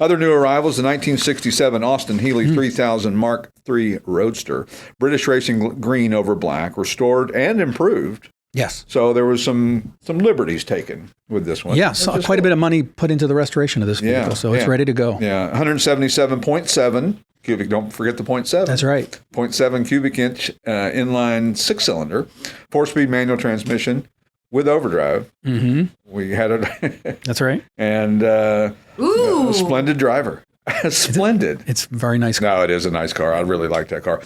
Other new arrivals, the 1967 Austin Healey 3000 Mark III Roadster. British racing green over black, restored and improved. Yes. So there was some liberties taken with this one. Yes, quite a bit of money put into the restoration of this vehicle, so it's ready to go. Yeah, 177.7 cubic, don't forget the 0.7. That's right. 0.7 cubic inch inline 6-cylinder, 4-speed manual transmission with overdrive. Mm-hmm. We had it. That's right. And a splendid driver. Splendid. It's a very nice car. No, it is a nice car. I really like that car.